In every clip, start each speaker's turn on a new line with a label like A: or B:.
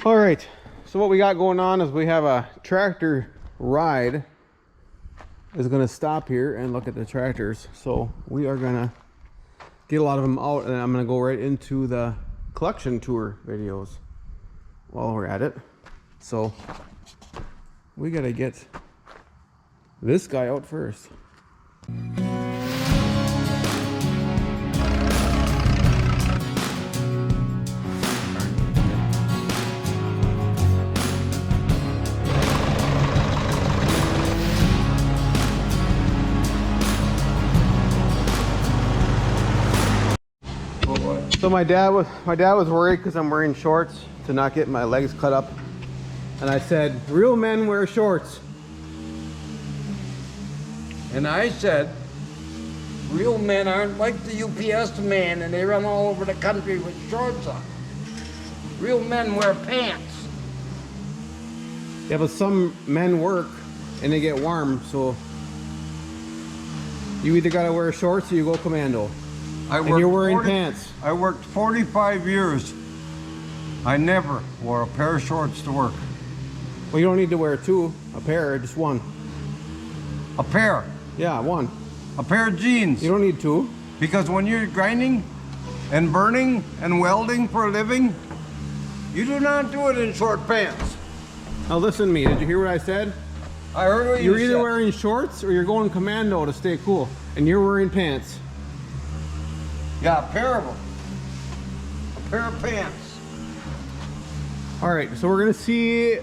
A: All right, so what we got going on is we have a tractor ride is going to stop here and look at the tractors. So we are going to get a lot of them out, and I'm going to go right into the collection tour videos while we're at it. So we got to get this guy out first. So my dad was worried because I'm wearing shorts to not get my legs cut up, and I said, real men wear shorts.
B: And I said, real men aren't like the UPS man and they run all over the country with shorts on. Real men wear pants.
A: Yeah, but some men work and they get warm, so you either gotta wear shorts or you go commando. And you're wearing pants.
B: I worked 45 years. I never wore a pair of shorts to work.
A: Well, you don't need to wear two, a pair, just one.
B: A pair?
A: Yeah, one.
B: A pair of jeans.
A: You don't need two.
B: Because when you're grinding and burning and welding for a living, you do not do it in short pants.
A: Now listen to me, did you hear what I said?
B: I heard what you said.
A: You're either wearing shorts or you're going commando to stay cool. And you're wearing pants.
B: Yeah, a pair of them. A pair of pants.
A: All right, so we're gonna see,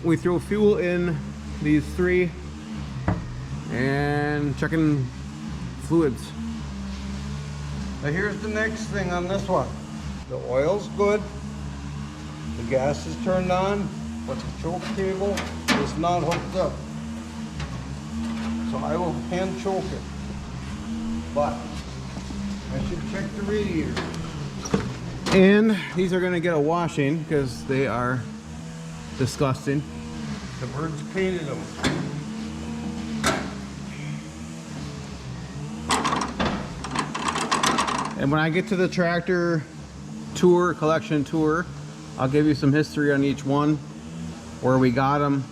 A: we throw fuel in these three and checking fluids.
B: Now here's the next thing on this one. The oil's good. The gas is turned on, but the choke cable is not hooked up. So I will hand choke it. But I should check the radiator.
A: And these are gonna get a washing because they are disgusting.
B: The birds painted them.
A: And when I get to the tractor tour, collection tour, I'll give you some history on each one, where we got them,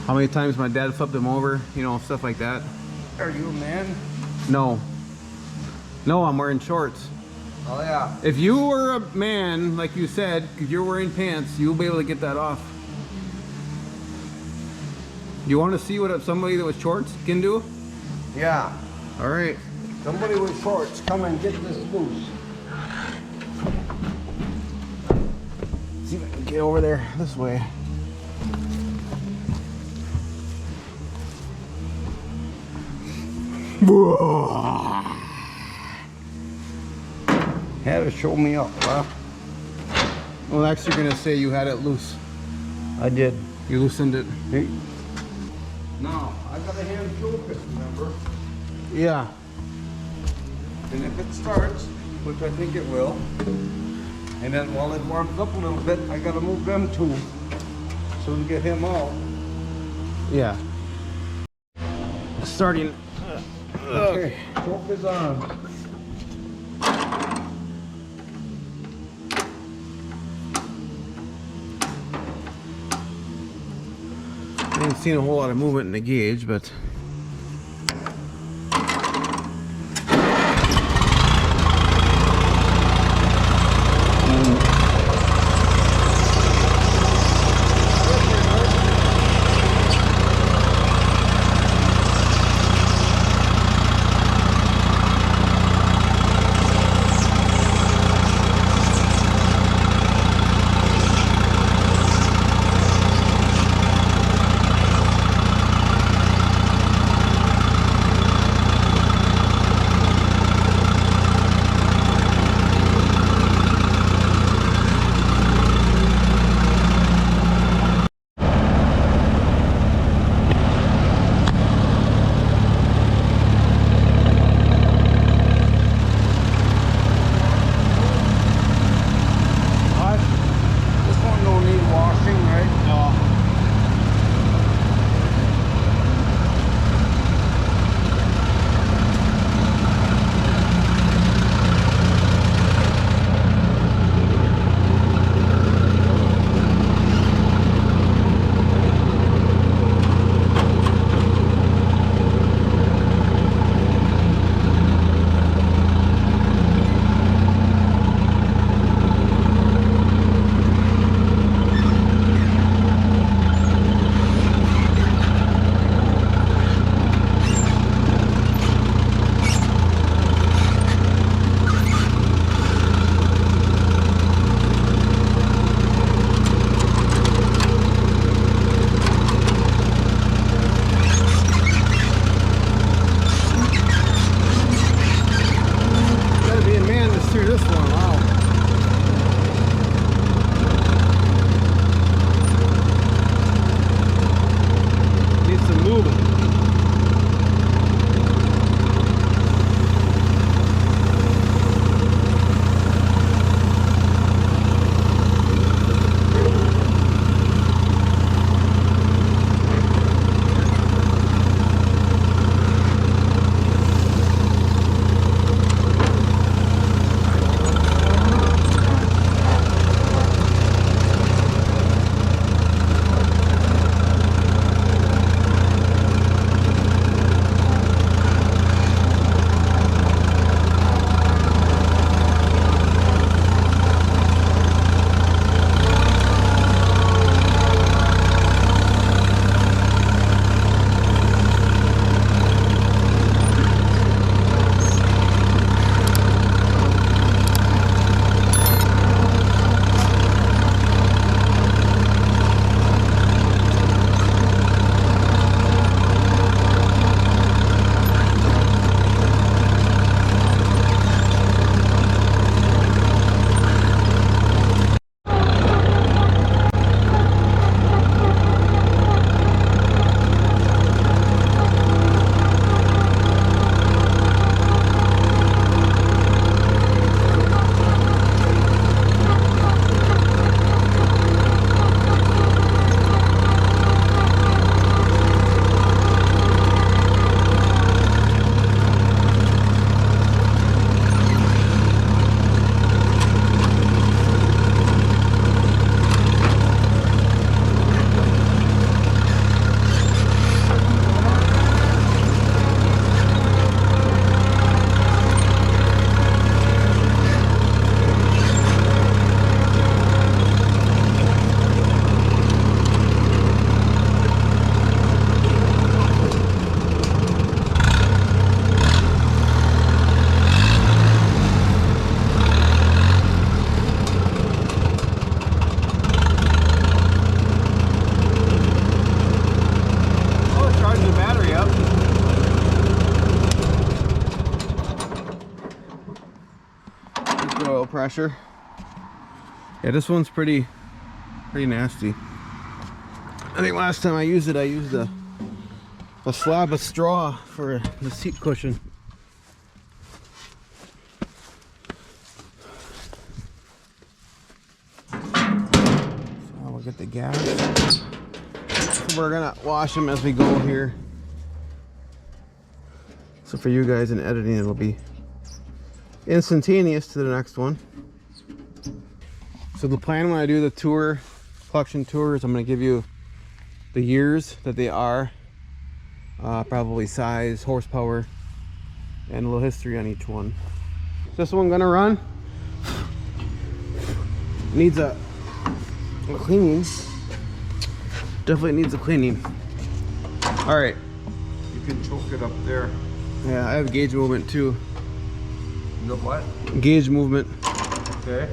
A: how many times my dad flipped them over, you know, stuff like that.
B: Are you a man?
A: No. No, I'm wearing shorts.
B: Oh yeah.
A: If you were a man, like you said, because you're wearing pants, you'll be able to get that off. You want to see what somebody that with shorts can do?
B: Yeah.
A: All right.
B: Somebody with shorts, come and get this loose.
A: See if I can get over there this way.
B: Had to show me up, huh?
A: Well, next you're gonna say you had it loose.
B: I did.
A: You loosened it.
B: Hey. No, I got a hand choke it, remember?
A: Yeah.
B: And if it starts, which I think it will, and then while it warms up a little bit, I gotta move them two so we get him out.
A: Yeah. Starting.
B: Okay, choke is on.
A: I ain't seen a whole lot of movement in the gauge, but the oil pressure. Yeah, this one's pretty nasty. I think last time I used a slab of straw for the seat cushion. So we'll get the gas. So we're gonna wash them as we go here. So for you guys in editing, it'll be instantaneous to the next one. So the plan when I do the tour, collection tours, I'm going to give you the years that they are, probably size, horsepower, and a little history on each one. Is this one going to run? Needs a cleaning. Definitely needs a cleaning. All right.
B: You can choke it up there.
A: Yeah, I have gauge movement too.
B: The what?
A: Gauge movement.
B: Okay.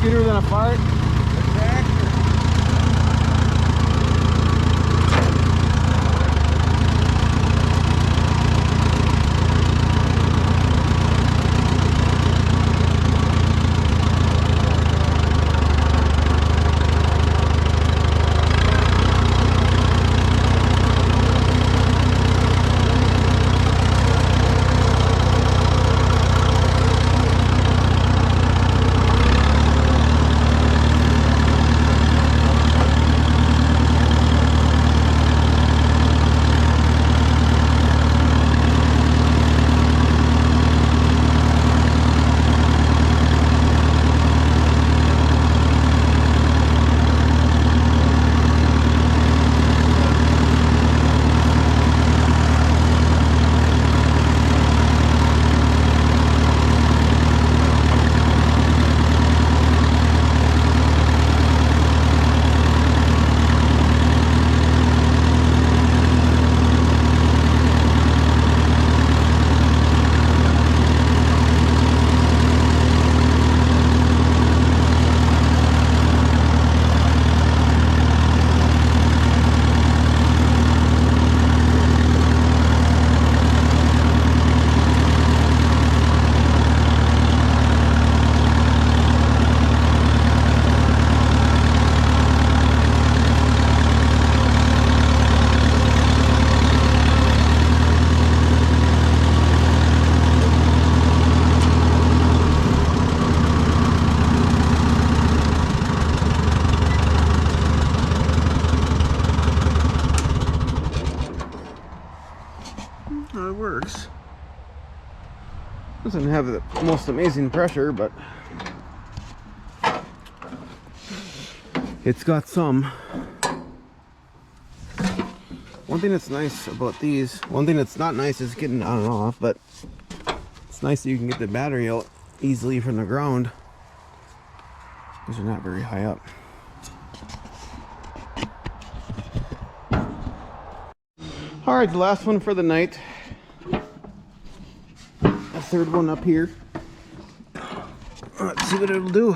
A: Skeeter than a fart. It works. Doesn't have the most amazing pressure, but it's got some. One thing that's nice about these, one thing that's not nice is getting on and off, but it's nice that you can get the battery out easily from the ground because they're not very high up. All right, the last one for the night. A third one up here. Let's see what it'll do.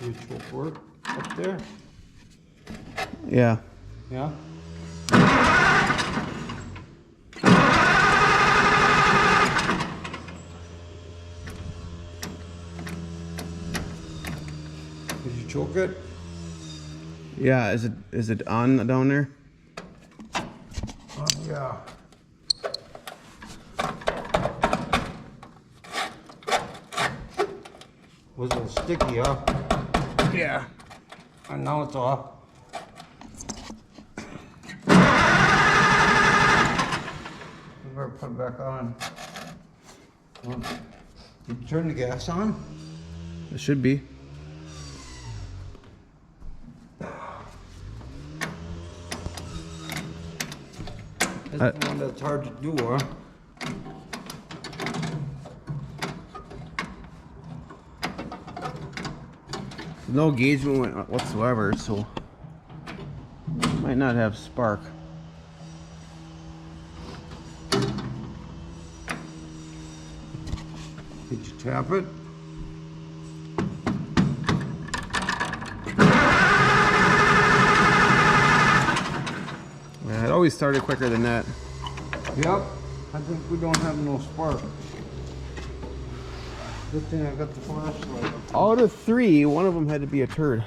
B: You choke work up there?
A: Yeah.
B: Yeah? Did you choke it?
A: Yeah, is it on down there?
B: Yeah. Was a little sticky, huh?
A: Yeah.
B: And now it's off. We better put it back on. Did you turn the gas on?
A: It should be.
B: That's the one that's hard to do, huh?
A: No gauge movement whatsoever, so might not have spark.
B: Did you tap it?
A: Yeah, it always started quicker than that.
B: Yep. I think we don't have no spark. Good thing I got the flashlight.
A: Out of 3, one of them had to be a turd.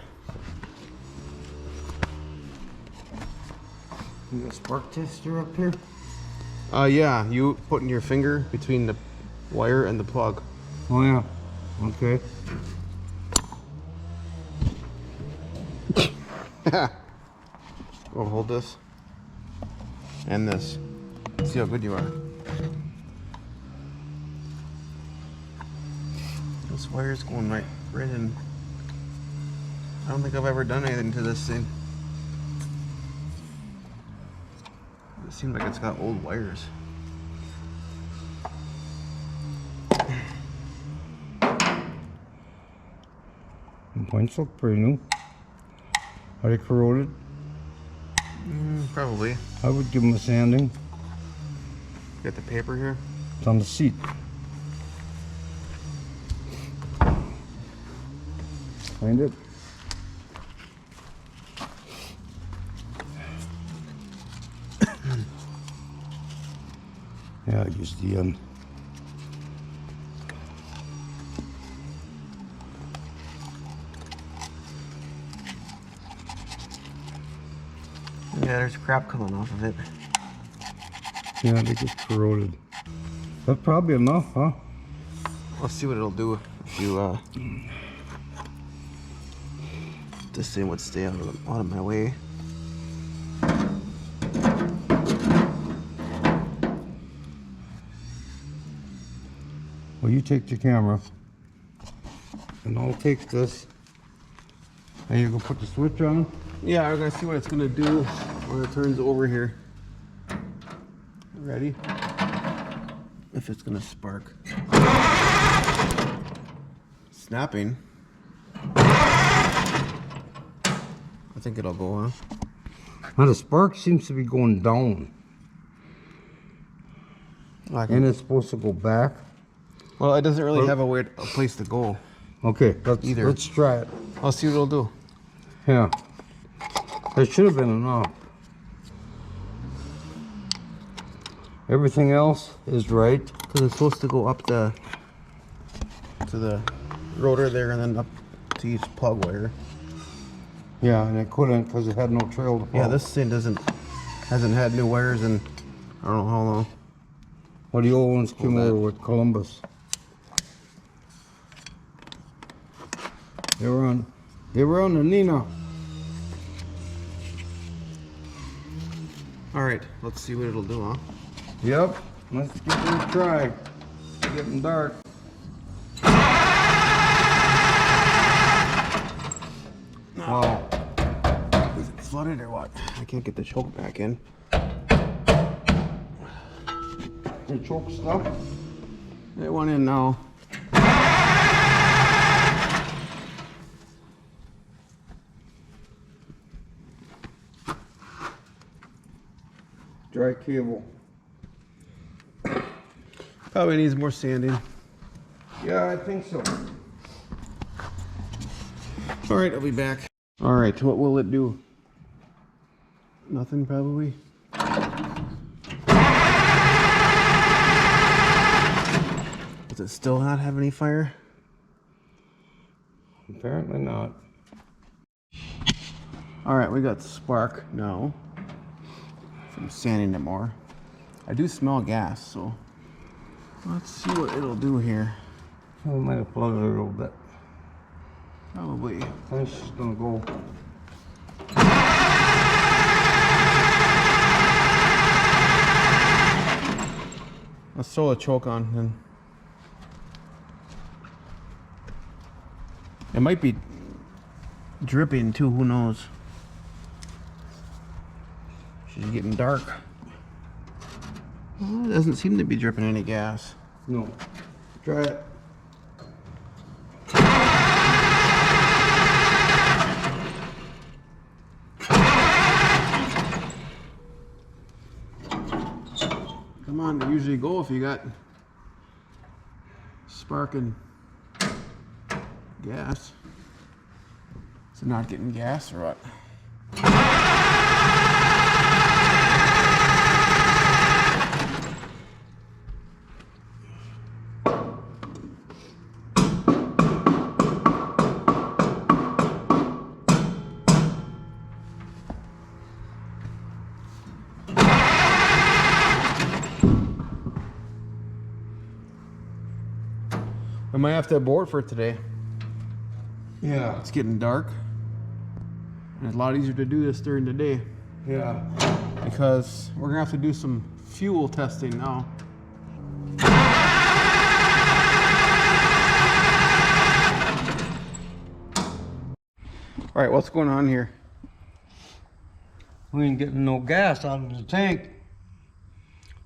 B: You got a spark tester up here?
A: Yeah, you putting your finger between the wire and the plug.
B: Oh yeah. Okay.
A: We'll hold this and this. See how good you are. This wire's going right in. I don't think I've ever done anything to this thing. It seems like it's got old wires.
B: The points look pretty new. Are they corroded?
A: Probably.
B: I would give them a sanding.
A: Got the paper here.
B: It's on the seat. Find it? Yeah, I used the end.
A: Yeah, there's crap coming off of it.
B: Yeah, they get corroded. That's probably enough, huh?
A: Let's see what it'll do if you this thing would stay out of my way.
B: Well, you take the camera, and I'll take this. And you gonna put the switch on?
A: Yeah, we're gonna see what it's gonna do when it turns over here. Ready? If it's gonna spark. Snapping. I think it'll go, huh?
B: Now the spark seems to be going down. And it's supposed to go back.
A: Well, it doesn't really have a place to go.
B: Okay,
A: Either.
B: let's try it.
A: I'll see what it'll do.
B: Yeah. That should have been enough. Everything else is right.
A: Because it's supposed to go up to the rotor there and then up to each plug wire.
B: Yeah, and it couldn't because it had no trail to follow.
A: Yeah, this thing hasn't had new wires in I don't know how long.
B: Well, the old ones came over with Columbus. They were on the Nina.
A: All right, let's see what it'll do, huh?
B: Yep, let's give it a try. It's getting dark. Wow.
A: Is it flooded or what? I can't get the choke back in.
B: The choke stuff?
A: It went in now.
B: Dry cable.
A: Probably needs more sanding.
B: Yeah, I think so.
A: All right, I'll be back. All right, what will it do? Nothing, probably. Does it still not have any fire?
B: Apparently not.
A: All right, we got spark now from sanding it more. I do smell gas, so let's see what it'll do here.
B: We might have flooded it a little bit.
A: Probably.
B: I think she's gonna go.
A: Let's throw a choke on then. It might be dripping too, who knows? She's getting dark. Well, it doesn't seem to be dripping any gas.
B: No. Try it.
A: Come on, they usually go if you got sparking gas. Is it not getting gas or what? We might have to abort for today.
B: Yeah.
A: It's getting dark. And it's a lot easier to do this during the day
B: Yeah.
A: because we're gonna have to do some fuel testing now. All right, what's going on here?
B: We ain't getting no gas out of the tank.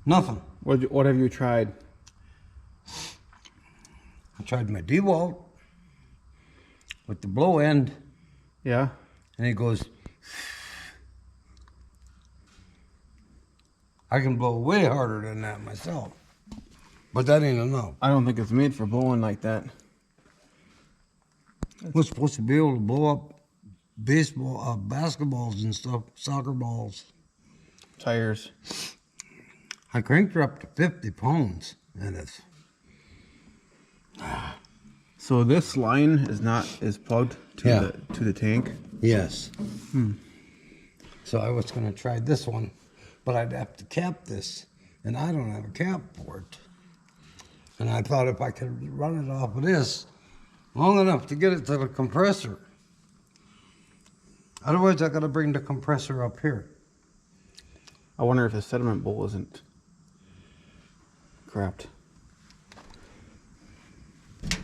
B: Nothing.
A: What have you tried?
B: I tried my DeWalt with the blow end,
A: Yeah.
B: and it goes. I can blow way harder than that myself, but that ain't enough.
A: I don't think it's made for blowing like that.
B: We're supposed to be able to blow up baseball, basketballs and stuff, soccer balls.
A: Tires.
B: I cranked her up to 50 pounds, and it's.
A: So this line is plugged to
B: Yeah.
A: the tank.
B: Yes. So I was gonna try this one, but I'd have to cap this, and I don't have a cap for it. And I thought if I could run it off of this long enough to get it to the compressor. Otherwise, I gotta bring the compressor up here.
A: I wonder if the sediment bowl isn't crapped.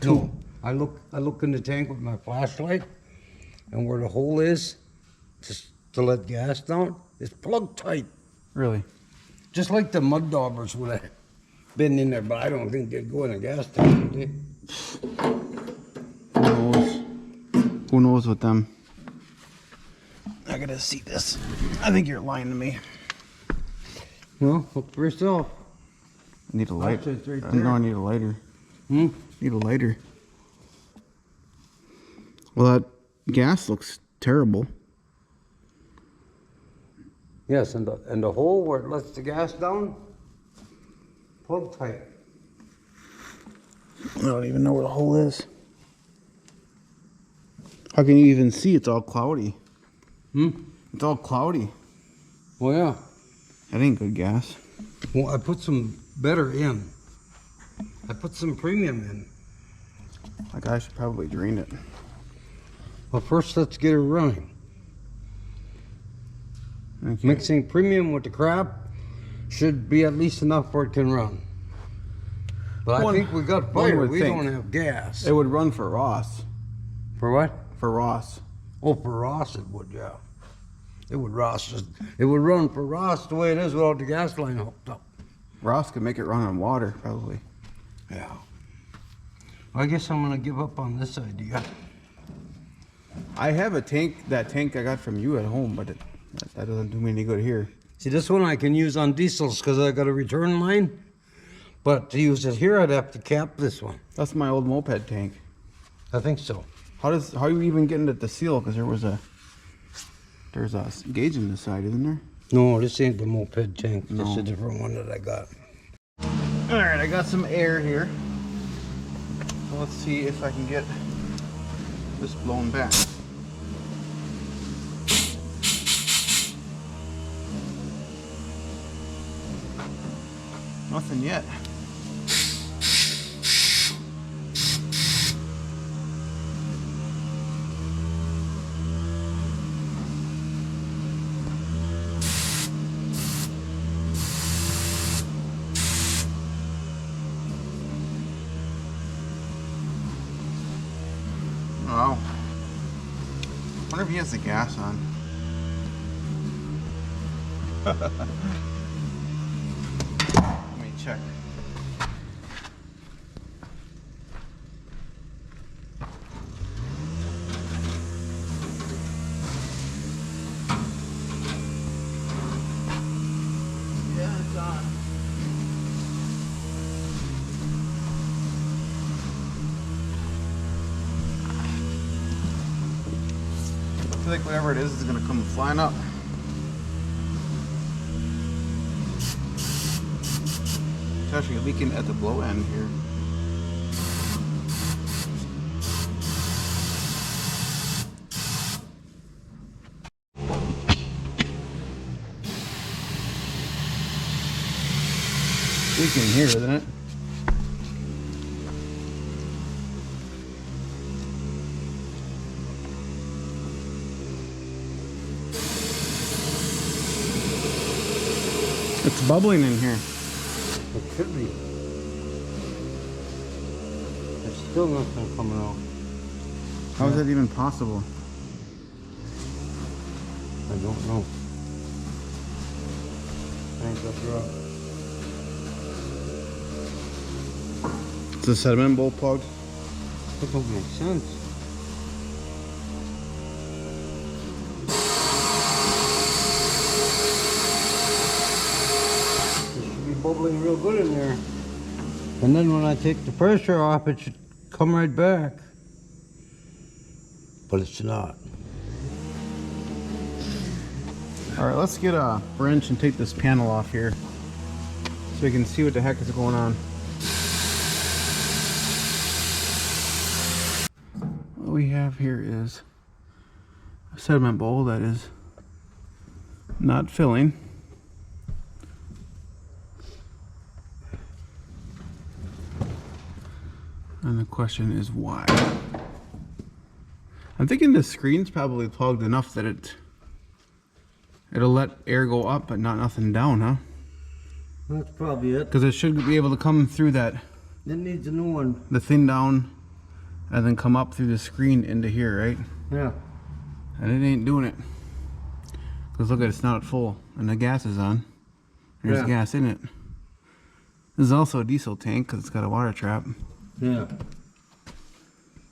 B: No, I look in the tank with my flashlight, and where the hole is, just to let gas down, it's plugged tight.
A: Really?
B: Just like the mud daubers would have been in there, but I don't think they'd go in a gas tank, would they?
A: Who knows? Who knows with them? I gotta see this. I think you're lying to me.
B: Well, look for yourself.
A: I need a lighter.
B: It's right
A: No, I
B: there.
A: need a lighter.
B: Hmm?
A: Need a lighter. Well, that gas looks terrible.
B: Yes, and the hole where it lets the gas down, plug tight.
A: I don't even know where the hole is. How can you even see? It's all cloudy. It's all cloudy.
B: Well, yeah.
A: That ain't good gas.
B: Well, I put some better in. I put some premium in.
A: Like I should probably drain it.
B: Well, first let's get her running.
A: Okay.
B: Mixing premium with the crap should be at least enough where it can run. But I think we got fire.
A: would
B: We
A: think.
B: don't have gas.
A: It would run for Ross.
B: For what?
A: For Ross.
B: Oh, for Ross it would, yeah. It would it would run for Ross the way it is without the gas line hooked up.
A: Ross could make it run on water, probably.
B: Yeah. I guess I'm gonna give up on this idea.
A: I have a tank, that tank I got from you at home, but that doesn't do me any good here.
B: See, this one I can use on diesels because I got a return line. But to use it here, I'd have to cap this one.
A: That's my old moped tank.
B: I think so.
A: How are you even getting it to seal? Because there's a gauge in the side, isn't there?
B: No, this ain't the moped tank. This is
A: No.
B: a different one that I got.
A: All right, I got some air here. So let's see if I can get this blown back. Nothing yet. wonder if he has the gas on. Let me check. Yeah, it's on. I feel like whatever it is gonna come flying up. It's actually leaking at the blow end here. Leaking here, isn't it? It's bubbling in here.
B: It should be. There's still nothing coming out.
A: How is that even possible?
B: I don't know. I think that's rough.
A: Is the sediment bowl plugged?
B: That don't make sense. It should be bubbling real good in there. And then when I take the pressure off, it should come right back. But it's not.
A: All right, let's get a wrench and take this panel off here so we can see what the heck is going on. What we have here is a sediment bowl that is not filling. And the question is why? I'm thinking the screen's probably plugged enough that it'll let air go up but not nothing down, huh?
B: That's probably it.
A: Because it should be able to come through that,
B: It needs a new one.
A: the thin down, and then come up through the screen into here, right?
B: Yeah.
A: And it ain't doing it. Because look at it, it's not full. And the gas is on. There's
B: Yeah.
A: gas in it. This is also a diesel tank because it's got a water trap.
B: Yeah.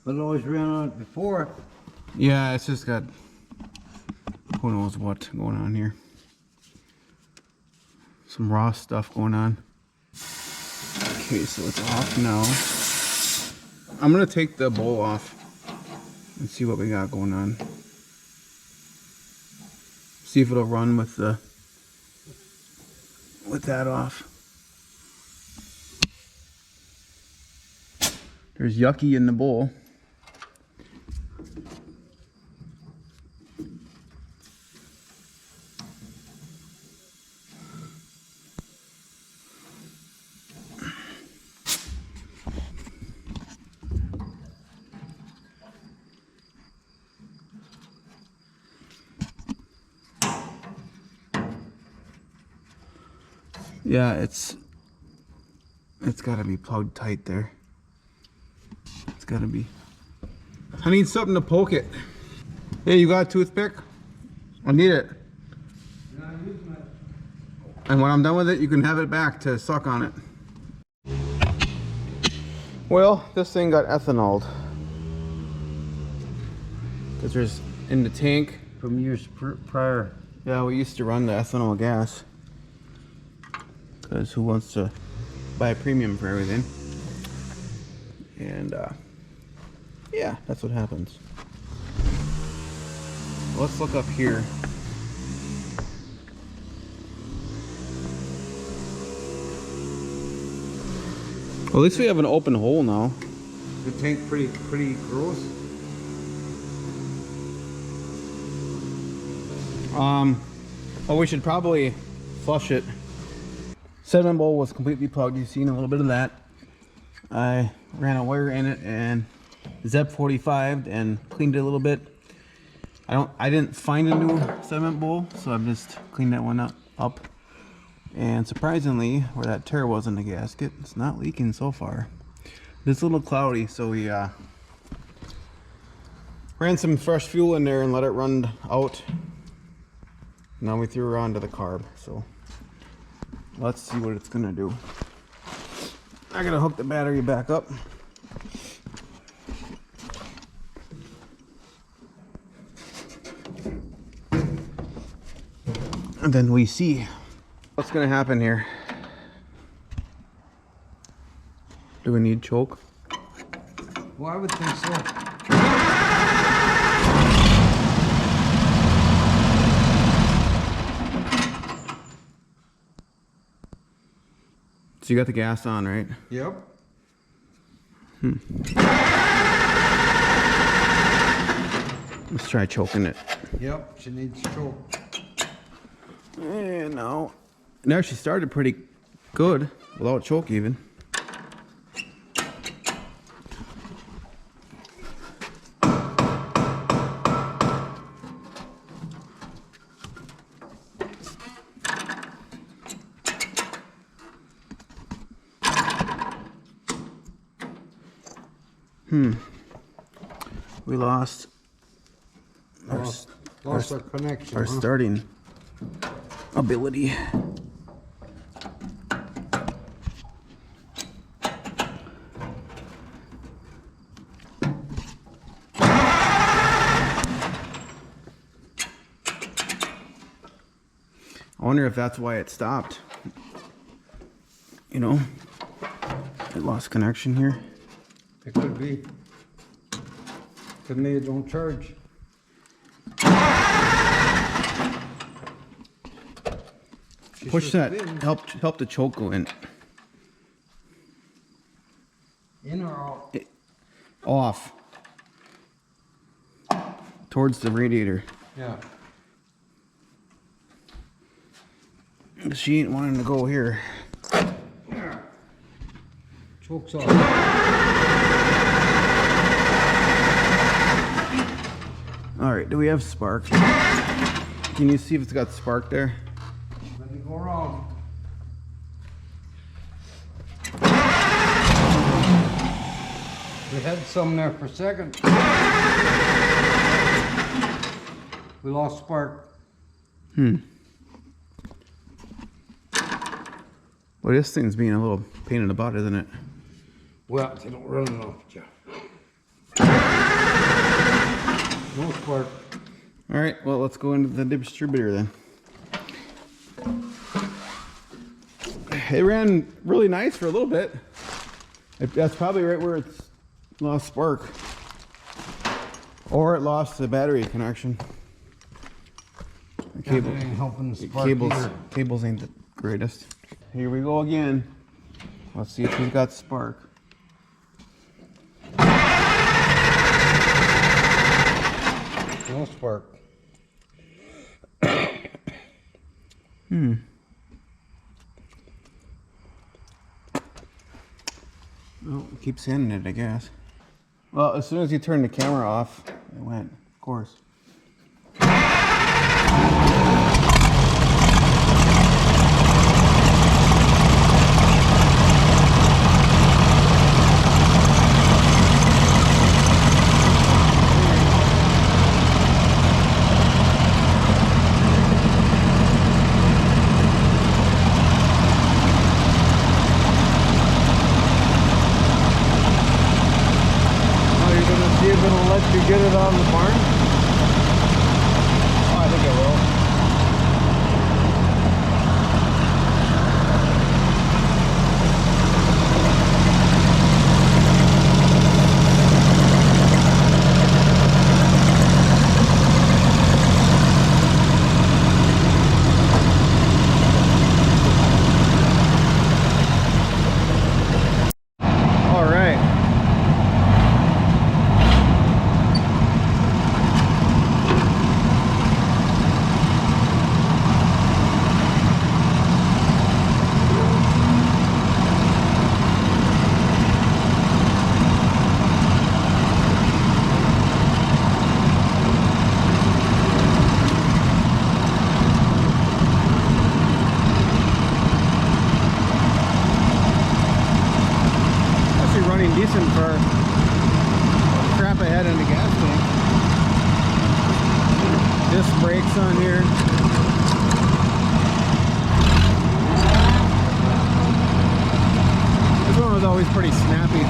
B: But it always ran on it before.
A: Yeah, it's just got who knows what going on here. Some raw stuff going on. Okay, so it's off now. I'm gonna take the bowl off and see what we got going on. See if it'll run with that off. There's yucky in the bowl. Yeah, it's got to be plugged tight there. It's got to be. I need something to poke it. Hey, you got a toothpick? I need it. And when I'm done with it, you can have it back to suck on it. Well, this thing got ethanoled. Because there's in the tank.
B: From years prior.
A: Yeah, we used to run the ethanol gas. Because who wants to buy a premium for everything? And yeah, that's what happens. Let's look up here. Well, at least we have an open hole now.
B: The tank pretty gross.
A: Oh, we should probably flush it. Sediment bowl was completely plugged. You've seen a little bit of that. I ran a wire in it and ZEP 45'd and cleaned it a little bit. I didn't find a new sediment bowl, so I've just cleaned that one up. And surprisingly, where that tear was in the gasket, it's not leaking so far. It's a little cloudy, so we ran Ran some fresh fuel in there and let it run out. Now we threw her onto the carb, so let's see what it's gonna do. I gotta hook the battery back up. And then we see what's gonna happen here. Do we need choke?
B: Well, I would think so.
A: So you got the gas on, right?
B: Yep.
A: Let's try choking it.
B: Yep, she needs choke.
A: And now, it actually started pretty good without choke even. We lost
B: Lost our connection.
A: our starting ability. I wonder if that's why it stopped. You know, it lost connection here.
B: It could be. To me, it don't charge. She
A: Push
B: should
A: that.
B: spin.
A: Help the choke go in.
B: In or out?
A: Off. Towards the radiator.
B: Yeah.
A: She ain't wanting to go here.
B: Choke's off.
A: Alright, do we have spark? Can you see if it's got spark there?
B: Let me go around. We had some there for a second. We lost spark.
A: Well, this thing's being a little pain in the butt, isn't it?
B: Well, they don't run enough, Jeff. No spark.
A: Alright, well, let's go into the distributor then. It ran really nice for a little bit. That's probably right where it's lost spark. Or it lost the battery connection. The
B: Cable ain't helping the spark either.
A: Cables ain't the greatest. Here we go again. Let's see if he's got spark.
B: No spark.
A: Well, keep sending it, I guess. Well, as soon as you turn the camera off, it went, of course.
B: You're gonna see if it'll let you get it on the barn?
A: disc brakes on here. This one was always pretty snappy.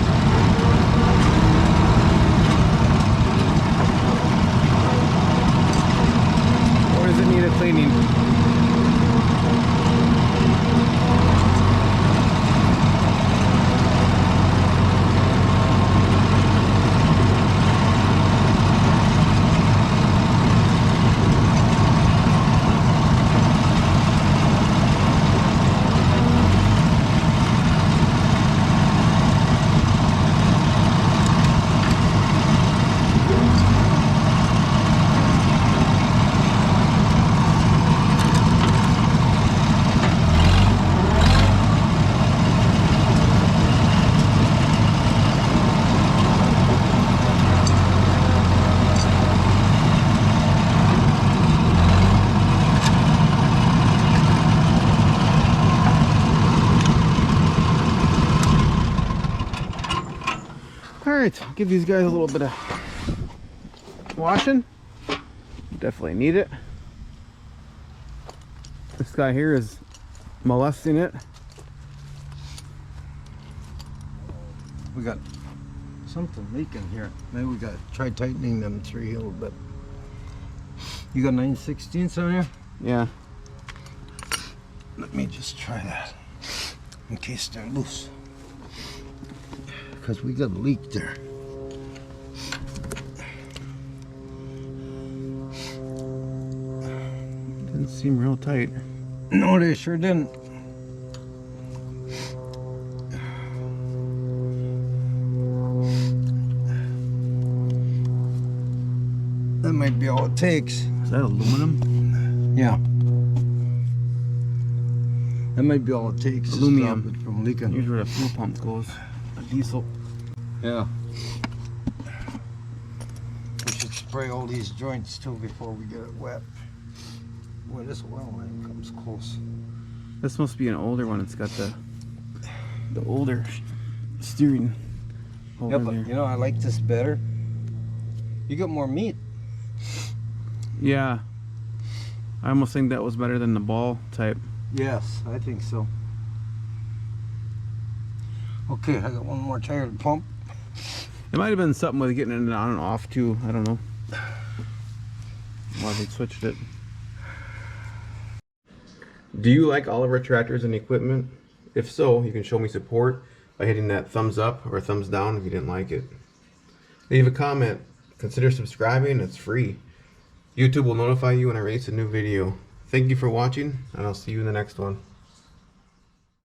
A: Or does it need a cleaning? Alright, give these guys a little bit of washing. Definitely need it. This guy here is molesting it.
B: We got something leaking here. Maybe we got to try tightening them three a little bit. You got 9/16 on here?
A: Yeah.
B: Let me just try that in case they're loose. Because we got a leak there.
A: Didn't seem real tight.
B: No, they sure didn't. That might be all it takes.
A: Is that aluminum?
B: Yeah. That might be all it takes. to
A: Aluminum.
B: stop it from leaking.
A: Here's where the fuel pump goes. A diesel.
B: Yeah. We should spray all these joints too before we get it wet. Boy, this oil line comes close.
A: This must be an older one. It's got the older steering
B: Yeah,
A: over
B: but
A: there.
B: you know, I like this better. You got more meat.
A: Yeah. I almost think that was better than the ball type.
B: Yes, I think so. Okay, I got one more tire to pump.
A: It might have been something with getting it on and off too. I don't know. Why they switched it. Do you like all of our tractors and equipment? If so, you can show me support by hitting that thumbs up or thumbs down if you didn't like it. Leave a comment. Consider subscribing. It's free. YouTube will notify you when I release a new video. Thank you for watching, and I'll see you in the next one.